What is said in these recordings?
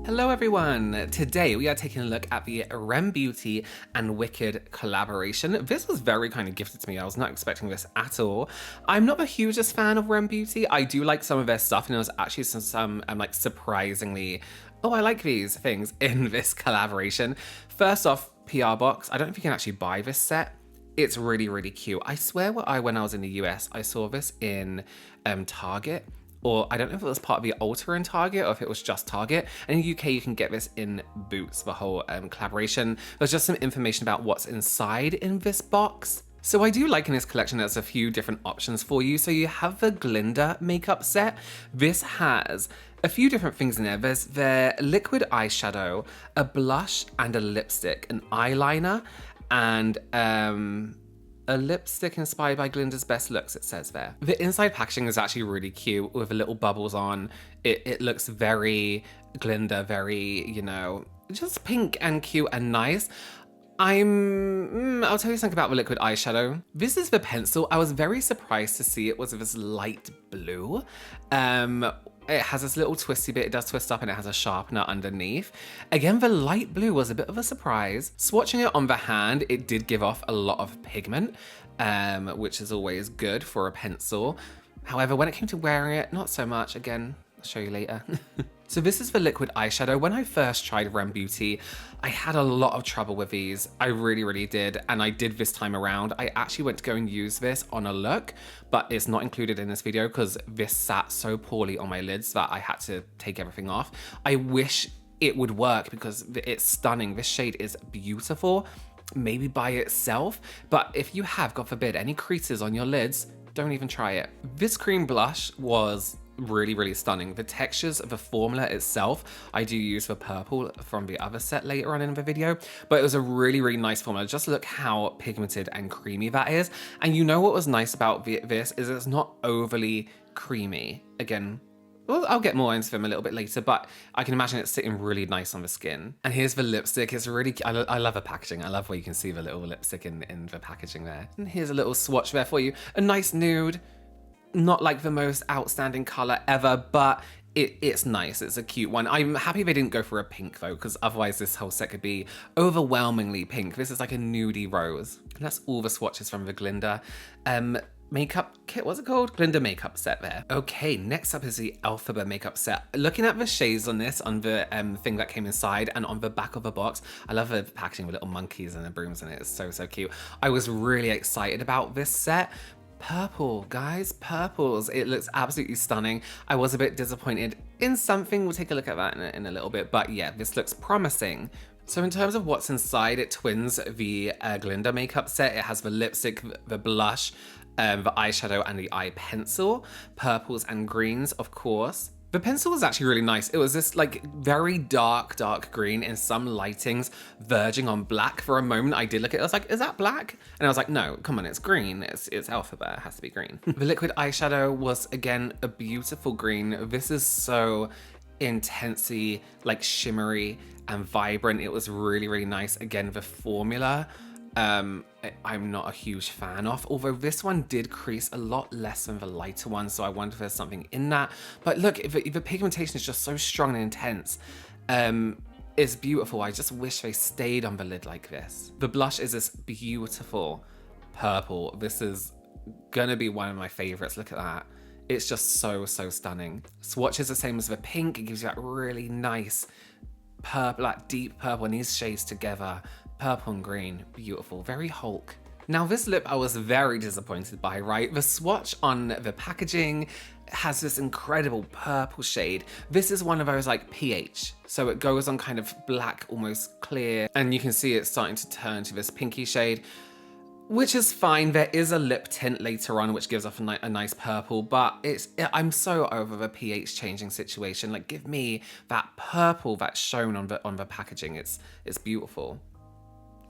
Hello everyone! Today we are taking a look at the r.e.m Beauty and Wicked collaboration. This was very kind of gifted to me. I was not expecting this at all. I'm not the hugest fan of r.e.m Beauty. I do like some of their stuff, and there was actually some like surprisingly, oh, I like these things in this collaboration. First off, PR box. I don't know if you can actually buy this set. It's really, really cute. I swear when I was in the US, I saw this in Target. Or I don't know if it was part of the Ulta in Target or if it was just Target. And in the UK, you can get this in Boots, the whole collaboration. There's just some information about what's inside in this box. So I do like in this collection, there's a few different options for you. So you have the Glinda makeup set. This has a few different things in there. There's the liquid eyeshadow, a blush and a lipstick, an eyeliner, and a lipstick inspired by Glinda's best looks, it says there. The inside packaging is actually really cute with the little bubbles on. It looks very Glinda, very, you know, just pink and cute and nice. I'll tell you something about the liquid eyeshadow. This is the pencil. I was very surprised to see it was this light blue. It has this little twisty bit, it does twist up, and it has a sharpener underneath. Again, the light blue was a bit of a surprise. Swatching it on the hand, it did give off a lot of pigment, which is always good for a pencil. However, when it came to wearing it, not so much. Again, I'll show you later. So this is the liquid eyeshadow. When I first tried r.e.m Beauty, I had a lot of trouble with these. I really, really did. And I did this time around. I actually went to go and use this on a look, but it's not included in this video because this sat so poorly on my lids that I had to take everything off. I wish it would work because it's stunning. This shade is beautiful, maybe by itself. But if you have, God forbid, any creases on your lids, don't even try it. This cream blush was really, really stunning. The textures of the formula itself, I do use the purple from the other set later on in the video, but it was a really, really nice formula. Just look how pigmented and creamy that is. And you know what was nice about this is it's not overly creamy. Again, well, I'll get more into them a little bit later, but I can imagine it's sitting really nice on the skin. And here's the lipstick. It's really, I love the packaging. I love where you can see the little lipstick in the packaging there. And here's a little swatch there for you. A nice nude. Not like the most outstanding color ever, but it's nice. It's a cute one. I'm happy they didn't go for a pink though, because otherwise this whole set could be overwhelmingly pink. This is like a nudie rose. And that's all the swatches from the Glinda makeup kit. What's it called? Glinda makeup set there. Okay, next up is the Alphabet makeup set. Looking at the shades on this, on the thing that came inside and on the back of the box, I love the packaging with little monkeys and the brooms in it. It's so, so cute. I was really excited about this set. Purple, guys, purples. It looks absolutely stunning. I was a bit disappointed in something. We'll take a look at that in a little bit, but yeah, this looks promising. So in terms of what's inside, it twins the Glinda makeup set. It has the lipstick, the blush, the eyeshadow, and the eye pencil. Purples and greens, of course. The pencil was actually really nice. It was this like very dark green in some lightings, verging on black. For a moment, I did look at it. I was like, is that black? And I was like, no, come on, it's green. It's Alphabet, it has to be green. The liquid eyeshadow was, again, a beautiful green. This is so intensely like shimmery and vibrant. It was really, really nice. Again, the formula, I'm not a huge fan of, although this one did crease a lot less than the lighter one, so I wonder if there's something in that. But look, if the pigmentation is just so strong and intense, it's beautiful. I just wish they stayed on the lid like this. The blush is this beautiful purple. This is gonna be one of my favorites. Look at that. It's just so, so stunning. Swatch is the same as the pink. It gives you that really nice purple, like deep purple, and these shades together. Purple and green, beautiful, very Hulk. Now this lip I was very disappointed by, right? The swatch on the packaging has this incredible purple shade. This is one of those like pH. So it goes on kind of black, almost clear, and you can see it starting to turn to this pinky shade, which is fine. There is a lip tint later on which gives off a nice purple, but I'm so over the pH changing situation. Like, give me that purple that's shown on the packaging. It's beautiful.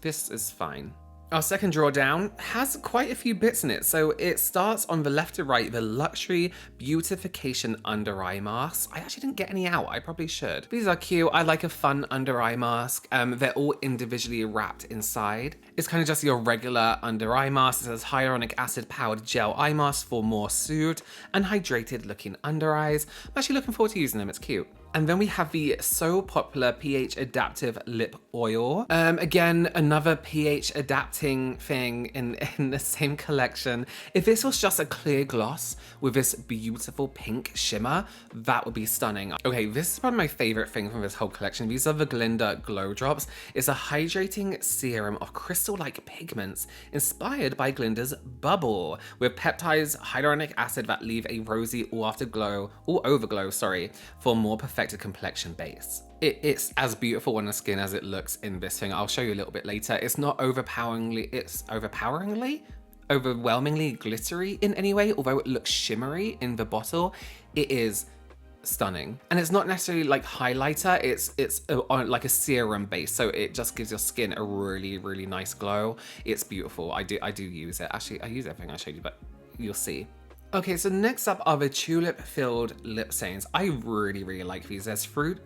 This is fine. Our second drawdown has quite a few bits in it. So it starts on the left to right, the Luxury Beautification Under Eye Mask. I actually didn't get any out, I probably should. These are cute. I like a fun under eye mask. They're all individually wrapped inside. It's kind of just your regular under eye mask. It says hyaluronic acid powered gel eye mask for more soothed and hydrated looking under eyes. I'm actually looking forward to using them, it's cute. And then we have the so popular pH adaptive lip oil. Again, another pH adapting thing in the same collection. If this was just a clear gloss with this beautiful pink shimmer, that would be stunning. Okay, this is probably my favorite thing from this whole collection. These are the Glinda Glow Drops. It's a hydrating serum of crystal-like pigments inspired by Glinda's Bubble, with peptides, hyaluronic acid that leave a rosy or over glow, for more perfected complexion base. It's as beautiful on the skin as it looks in this thing. I'll show you a little bit later. It's not overwhelmingly glittery in any way, although it looks shimmery in the bottle. It is stunning, and it's not necessarily like highlighter. It's like a serum base, so it just gives your skin a really nice glow. It's beautiful. I do use it. Actually, I use everything I showed you, but you'll see. Okay, so next up are the tulip-filled lip stains. I really like these. There's three,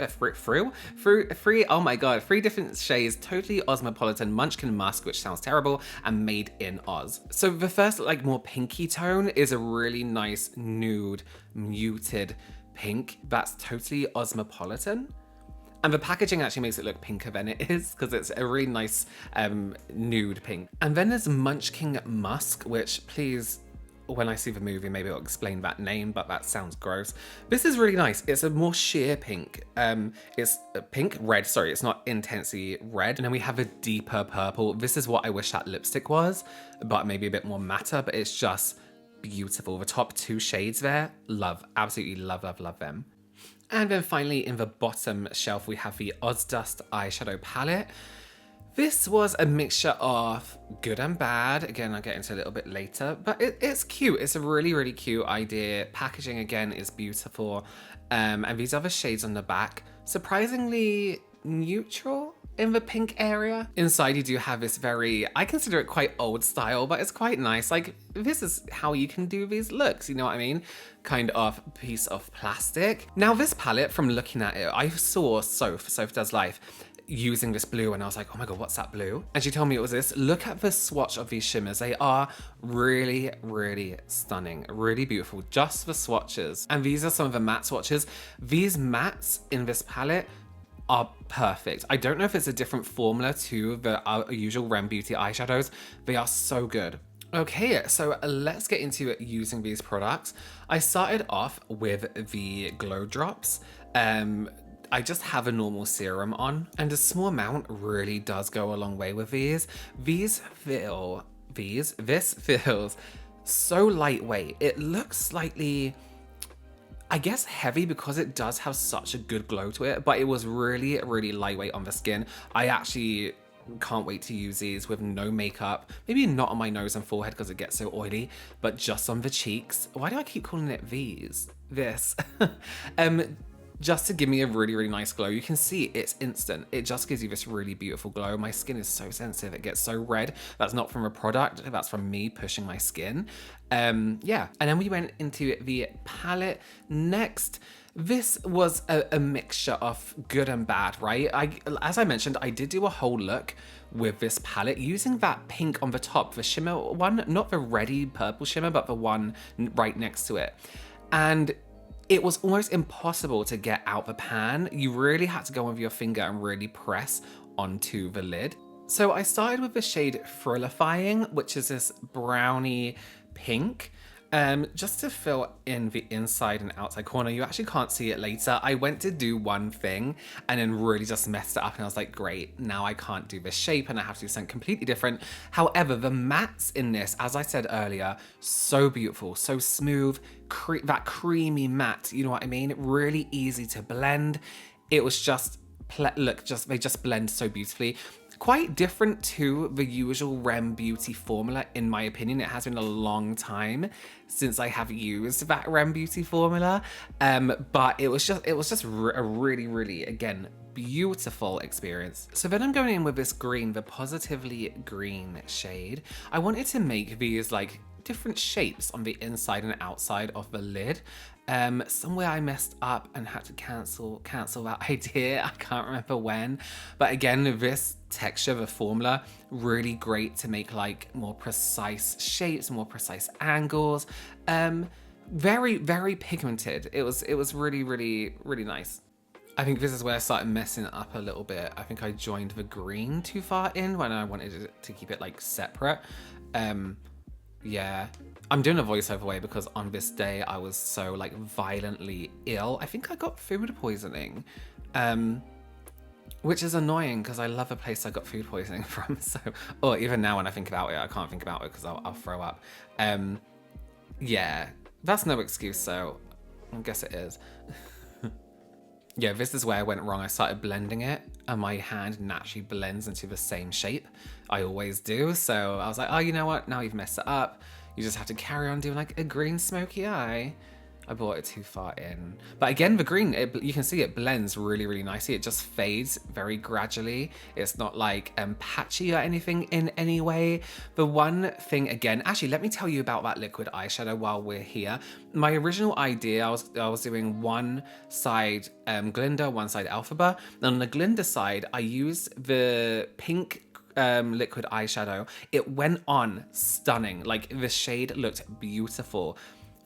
oh my god, 3 different shades, totally Osmopolitan, Munchkin Musk, which sounds terrible, and Made in Oz. So the first, like, more pinky tone is a really nice nude, muted pink. That's totally Osmopolitan. And the packaging actually makes it look pinker than it is, because it's a really nice nude pink. And then there's Munchkin Musk, which, please, when I see the movie, maybe I'll explain that name, but that sounds gross. This is really nice. It's a more sheer pink. It's a pink, red, sorry, it's not intensely red. And then we have a deeper purple. This is what I wish that lipstick was, but maybe a bit more matte, but it's just beautiful. The top 2 shades there, love, absolutely love them. And then finally, in the bottom shelf, we have the Ozdust eyeshadow palette. This was a mixture of good and bad. Again, I'll get into a little bit later, but it's cute. It's a really cute idea. Packaging, again, is beautiful. And these other shades on the back, surprisingly neutral in the pink area. Inside, you do have this I consider it quite old style, but it's quite nice. Like, this is how you can do these looks, you know what I mean? Kind of piece of plastic. Now, this palette, from looking at it, I saw Soph Does Life, using this blue, and I was like, oh my god, what's that blue? And she told me it was this. Look at the swatch of these shimmers. They are really stunning, really beautiful, just the swatches. And these are some of the matte swatches. These mattes in this palette are perfect. I don't know if it's a different formula to the usual r.e.m Beauty eyeshadows. They are so good. Okay, so let's get into using these products. I started off with the Glow Drops. I just have a normal serum on, and a small amount really does go a long way with these. This feels so lightweight. It looks slightly, I guess, heavy because it does have such a good glow to it, but it was really lightweight on the skin. I actually can't wait to use these with no makeup. Maybe not on my nose and forehead because it gets so oily, but just on the cheeks. Why do I keep calling it this? Just to give me a really nice glow. You can see it's instant. It just gives you this really beautiful glow. My skin is so sensitive. It gets so red. That's not from a product. That's from me pushing my skin. Yeah. And then we went into the palette next. This was a mixture of good and bad, right? As I mentioned, I did do a whole look with this palette using that pink on the top, the shimmer one, not the reddy purple shimmer, but the one right next to it. And it was almost impossible to get out the pan. You really had to go with your finger and really press onto the lid. So I started with the shade Frillifying, which is this brownie pink, just to fill in the inside and outside corner. You actually can't see it later. I went to do one thing and then really just messed it up, and I was like, great, now I can't do this shape and I have to do something completely different. However, the mattes in this, as I said earlier, so beautiful, so smooth, that creamy matte, you know what I mean? Really easy to blend. It was just, they just blend so beautifully. Quite different to the usual r.e.m Beauty formula, in my opinion. It has been a long time since I have used that r.e.m Beauty formula, but it was just a really, again, beautiful experience. So then I'm going in with this green, the Positively Green shade. I wanted to make these like different shapes on the inside and outside of the lid. Somewhere I messed up and had to cancel that idea. I can't remember when, but again, this texture, the formula, really great to make like more precise shapes, more precise angles. Very pigmented. It was really nice. I think this is where I started messing it up a little bit. I think I joined the green too far in when I wanted to keep it like separate. Yeah, I'm doing a voiceover way because on this day I was so like violently ill. I think I got food poisoning, which is annoying because I love a place I got food poisoning from. So, or even now when I think about it, I can't think about it because I'll throw up. Yeah, that's no excuse. So I guess it is. Yeah, this is where I went wrong. I started blending it and my hand naturally blends into the same shape. I always do. So I was like, oh, you know what? Now you've messed it up. You just have to carry on doing like a green smoky eye. I brought it too far in. But again, the green, you can see it blends really, really nicely. It just fades very gradually. It's not like patchy or anything in any way. The one thing, again, actually, let me tell you about that liquid eyeshadow while we're here. My original idea, I was doing one side Glinda, one side Elphaba. And on the Glinda side, I used the pink liquid eyeshadow. It went on stunning. Like the shade looked beautiful.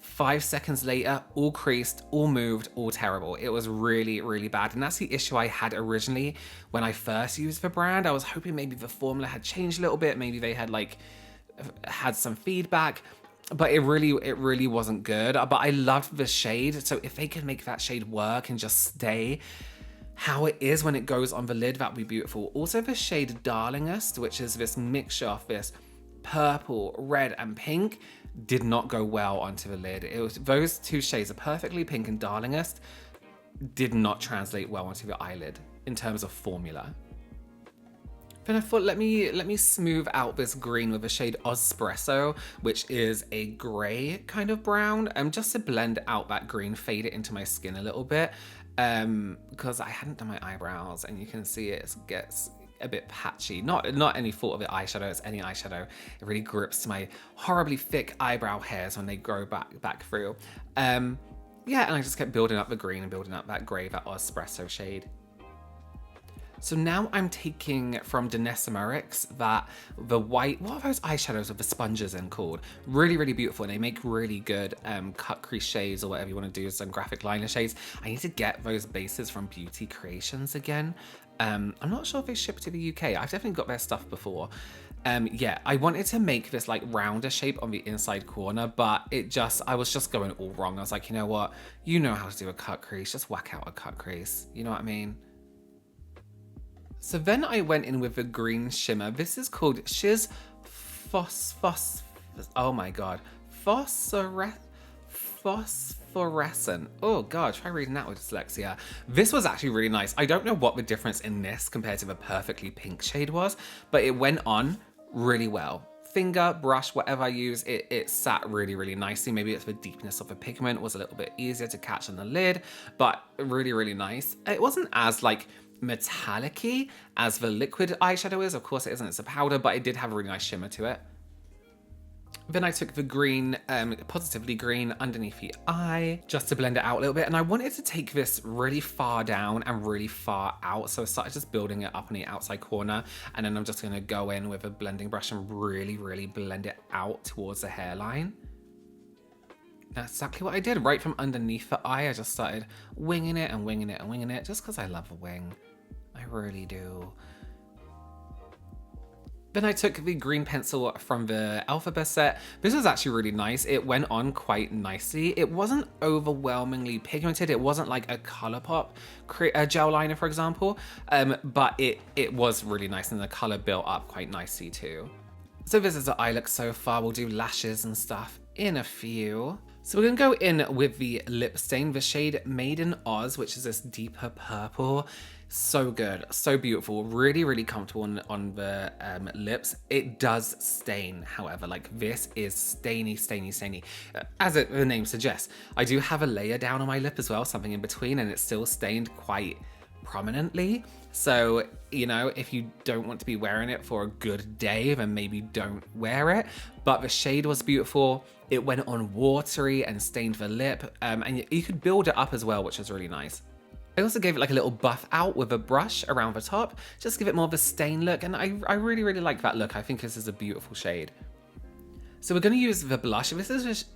5 seconds later, all creased, all moved, all terrible. It was really, really bad. And that's the issue I had originally when I first used the brand. I was hoping maybe the formula had changed a little bit. Maybe they had like had some feedback, but it really wasn't good. But I loved the shade. So if they could make that shade work and just stay how it is when it goes on the lid, that'd be beautiful. Also the shade Darlingest, which is this mixture of this purple, red, and pink, did not go well onto the lid. It was those two shades, the perfectly pink and Darlingest, did not translate well onto the eyelid in terms of formula. Then I thought, let me smooth out this green with the shade Espresso, which is a gray kind of brown, just to blend out that green, fade it into my skin a little bit, because I hadn't done my eyebrows, and you can see it gets a bit patchy. Not any fault of the eyeshadow, it's any eyeshadow. It really grips to my horribly thick eyebrow hairs when they grow back through. Yeah, and I just kept building up the green and building up that grey, that Espresso shade. So now I'm taking from Denesamerics the white, what are those eyeshadows with the sponges in called? Really, really beautiful, and they make really good cut crease shades, or whatever you want to do, some graphic liner shades. I need to get those bases from Beauty Creations again. I'm not sure if they ship to the UK. I've definitely got their stuff before. Yeah, I wanted to make this like rounder shape on the inside corner, but I was just going all wrong. I was like, you know what? You know how to do a cut crease. Just whack out a cut crease. You know what I mean? So then I went in with a green shimmer. This is called Shiz oh my God. Phosphorescent. Oh God, try reading that with dyslexia. This was actually really nice. I don't know what the difference in this compared to the perfectly pink shade was, but it went on really well. Finger, brush, whatever I use, it sat really, really nicely. Maybe it's the deepness of the pigment was a little bit easier to catch on the lid, but really, really nice. It wasn't as like metallic-y as the liquid eyeshadow is. Of course it isn't, it's a powder, but it did have a really nice shimmer to it. Then I took the green, Positively Green, underneath the eye, just to blend it out a little bit. And I wanted to take this really far down and really far out. So I started just building it up on the outside corner. And then I'm just gonna go in with a blending brush and really, really blend it out towards the hairline. That's exactly what I did. Right from underneath the eye, I just started winging it and winging it and winging it, just because I love a wing. I really do. Then I took the green pencil from the Elphaba set. This was actually really nice. It went on quite nicely. It wasn't overwhelmingly pigmented. It wasn't like a ColourPop gel liner, for example, but it was really nice, and the color built up quite nicely too. So this is the eye look so far. We'll do lashes and stuff in a few. So we're gonna go in with the lip stain, the shade Made in Oz, which is this deeper purple. So good, so beautiful, really, really comfortable on the lips. It does stain, however, like this is stainy. As the name suggests, I do have a layer down on my lip as well, something in between, and it's still stained quite prominently. So, you know, if you don't want to be wearing it for a good day, then maybe don't wear it. But the shade was beautiful. It went on watery and stained the lip, and you could build it up as well, which was really nice. I also gave it like a little buff out with a brush around the top, just give it more of a stain look, and I really, really like that look. I think this is a beautiful shade. So we're going to use the blush. This is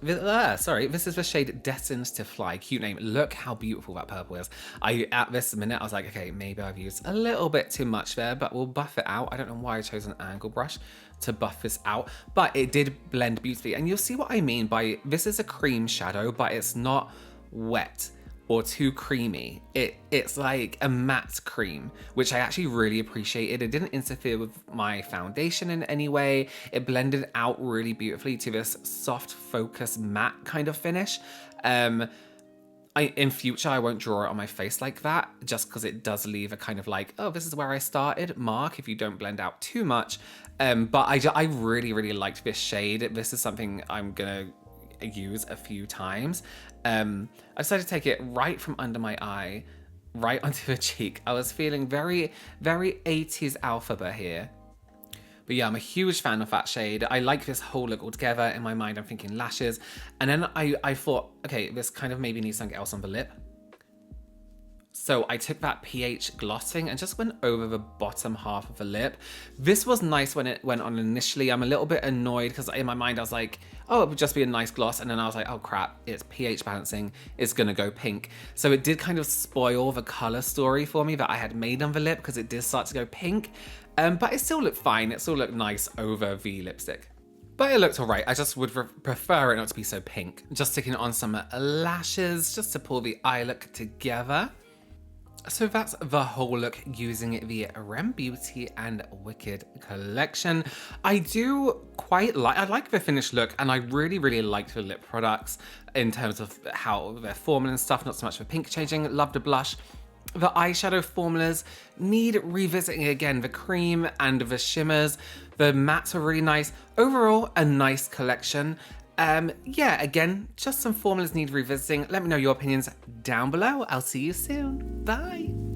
the shade Destined to Fly. Cute name. Look how beautiful that purple is. At this minute, I was like, okay, maybe I've used a little bit too much there, but we'll buff it out. I don't know why I chose an angle brush to buff this out, but it did blend beautifully. And you'll see what I mean by, this is a cream shadow, but it's not wet or too creamy. It's like a matte cream, which I actually really appreciated. It didn't interfere with my foundation in any way. It blended out really beautifully to this soft focus matte kind of finish. In future, I won't draw it on my face like that, just because it does leave a kind of like, oh, this is where I started mark if you don't blend out too much. But I really, really liked this shade. This is something I'm gonna use a few times. I decided to take it right from under my eye, right onto the cheek. I was feeling very, very 80s alphabet here. But yeah, I'm a huge fan of that shade. I like this whole look altogether. In my mind, I'm thinking lashes. And then I thought, okay, this kind of maybe needs something else on the lip. So I took that pH glossing and just went over the bottom half of the lip. This was nice when it went on initially. I'm a little bit annoyed because in my mind I was like, oh, it would just be a nice gloss. And then I was like, oh crap, it's pH balancing. It's gonna go pink. So it did kind of spoil the color story for me that I had made on the lip because it did start to go pink. But it still looked fine. It still looked nice over the lipstick. But it looked alright. I just would prefer it not to be so pink. Just sticking on some lashes just to pull the eye look together. So that's the whole look using the r.e.m. Beauty and Wicked collection. I like the finished look, and I really, really liked the lip products in terms of how they're formal and stuff, not so much for pink changing. Love the blush. The eyeshadow formulas need revisiting again. The cream and the shimmers, the mattes are really nice. Overall, a nice collection. Yeah, again, just some formulas need revisiting. Let me know your opinions down below. I'll see you soon. Bye.